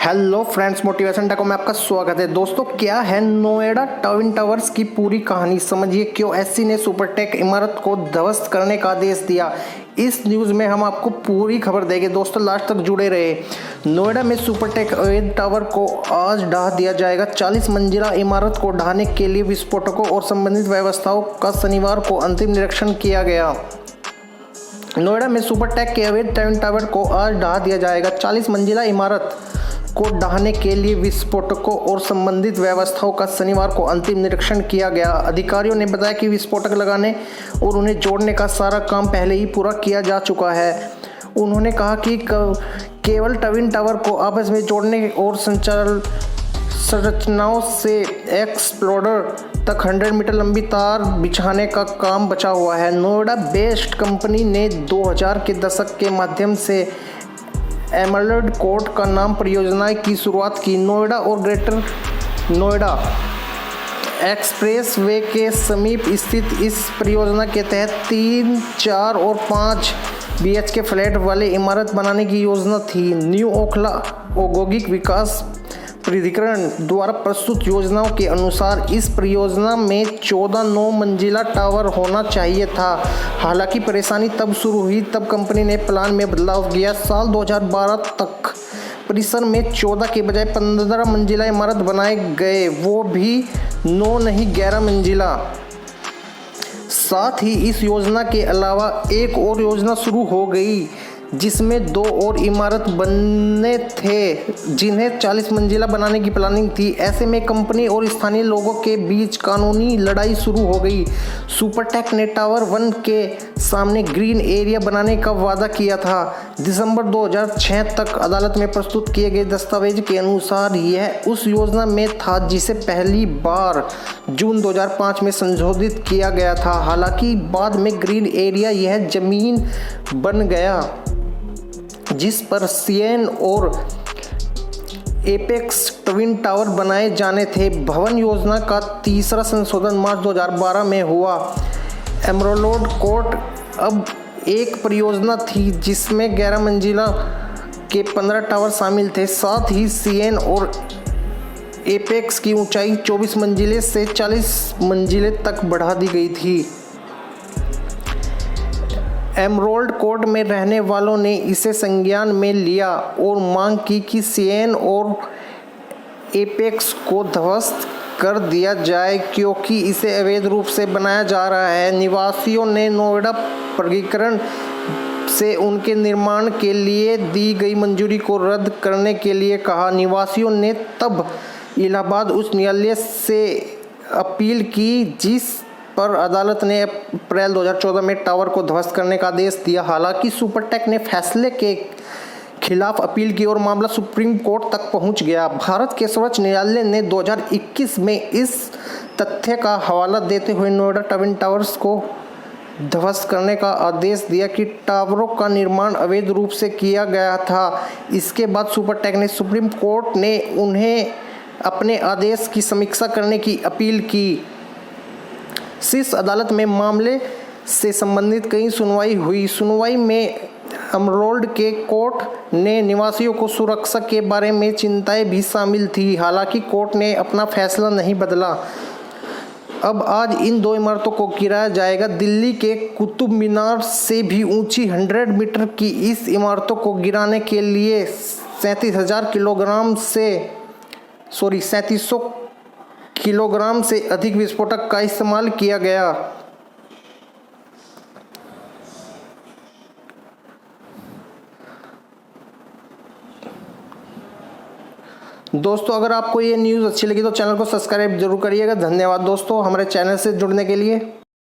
Hello friends, motivation टेको में आपका स्वागत है। दोस्तों, क्या है नोएडा ट्विन टावर्स की पूरी कहानी, समझिए क्यों एससी ने सुपरटेक इमारत को ध्वस्त करने का आदेश दिया। इस न्यूज़ में हम आपको पूरी खबर देंगे। दोस्तों, लास्ट तक जुड़े रहे। नोएडा में सुपरटेक अवैध टावर को आज ढा दिया जाएगा। 40 मंजिला इमारत को ढहाने के लिए विस्फोटकों और संबंधित व्यवस्थाओं का शनिवार को अंतिम निरीक्षण किया गया। नोएडा में सुपरटेक के अवैध ट्विन टावर को आज ढहा दिया जाएगा। 40 मंजिला इमारत को ढहाने के लिए विस्फोटकों और संबंधित व्यवस्थाओं का शनिवार को अंतिम निरीक्षण किया गया। अधिकारियों ने बताया कि विस्फोटक लगाने और उन्हें जोड़ने का सारा काम पहले ही पूरा किया जा चुका है। उन्होंने कहा कि केवल ट्विन टावर को आपस में जोड़ने और संचालन संरचनाओं से एक्सप्लोडर तक 100 मीटर लंबी तार बिछाने का काम बचा हुआ है। नोएडा बेस्ड कंपनी ने 2000 के दशक के माध्यम से एमरल्ड कोर्ट का नाम परियोजना की शुरुआत की। नोएडा और ग्रेटर नोएडा एक्सप्रेस वे के समीप स्थित इस परियोजना के तहत 3, 4 और 5 BHK फ्लैट वाले इमारत बनाने की योजना थी। न्यू ओखला औद्योगिक विकास प्राधिकरण द्वारा प्रस्तुत योजनाओं के अनुसार इस परियोजना में 14 9 मंजिला टावर होना चाहिए था। हालांकि परेशानी तब शुरू हुई तब कंपनी ने प्लान में बदलाव किया। साल 2012 तक परिसर में 14 के बजाय 15 मंजिला इमारत बनाए गए, वो भी 9 नहीं 11 मंजिला। साथ ही इस योजना के अलावा एक और योजना शुरू हो गई जिसमें 2 और इमारत बनने थे जिन्हें 40 मंजिला बनाने की प्लानिंग थी। ऐसे में कंपनी और स्थानीय लोगों के बीच कानूनी लड़ाई शुरू हो गई। सुपरटेक ने टावर 1 के सामने ग्रीन एरिया बनाने का वादा किया था। दिसंबर 2006 तक अदालत में प्रस्तुत किए गए दस्तावेज के अनुसार यह उस योजना में था जिसे पहली बार जून 2005 में संशोधित किया गया था। हालांकि बाद में ग्रीन एरिया यह जमीन बन गया जिस पर सीएन और एपेक्स ट्विन टावर बनाए जाने थे। भवन योजना का तीसरा संशोधन मार्च 2012 में हुआ। एमरल्ड कोर्ट अब एक परियोजना थी जिसमें 11 मंजिला के 15 टावर शामिल थे। साथ ही सीएन और एपेक्स की ऊंचाई 24 मंजिले से 40 मंजिले तक बढ़ा दी गई थी। एमरल्ड कोर्ट में रहने वालों ने इसे संज्ञान में लिया और मांग की कि सीएन और एपेक्स को ध्वस्त कर दिया जाए क्योंकि इसे अवैध रूप से बनाया जा रहा है। निवासियों ने नोएडा प्राधिकरण से उनके निर्माण के लिए दी गई मंजूरी को रद्द करने के लिए कहा। निवासियों ने तब इलाहाबाद उच्च न्यायालय से अपील की जिस पर अदालत ने अप्रैल 2014 में टावर को ध्वस्त करने का आदेश दिया। हालांकि सुपरटेक ने फैसले के खिलाफ अपील की और मामला सुप्रीम कोर्ट तक पहुंच गया। भारत के सर्वोच्च न्यायालय ने 2021 में इस तथ्य का हवाला देते हुए नोएडा ट्विन टावर्स को ध्वस्त करने का आदेश दिया कि टावरों का निर्माण अवैध रूप से किया गया था। इसके बाद सुपरटेक ने सुप्रीम कोर्ट ने उन्हें अपने आदेश की समीक्षा करने की अपील की। शीर्ष अदालत में मामले से संबंधित कई सुनवाई हुई। सुनवाई में एमरल्ड के कोर्ट ने निवासियों को सुरक्षा के बारे में चिंताएं भी शामिल थी। हालांकि कोर्ट ने अपना फैसला नहीं बदला। अब आज इन 2 इमारतों को गिराया जाएगा। दिल्ली के कुतुब मीनार से भी ऊंची 100 मीटर की इस इमारतों को गिराने के लिए 3700 किलोग्राम से अधिक विस्फोटक का इस्तेमाल किया गया। दोस्तों, अगर आपको ये न्यूज़ अच्छी लगी तो चैनल को सब्सक्राइब जरूर करिएगा। धन्यवाद दोस्तों हमारे चैनल से जुड़ने के लिए।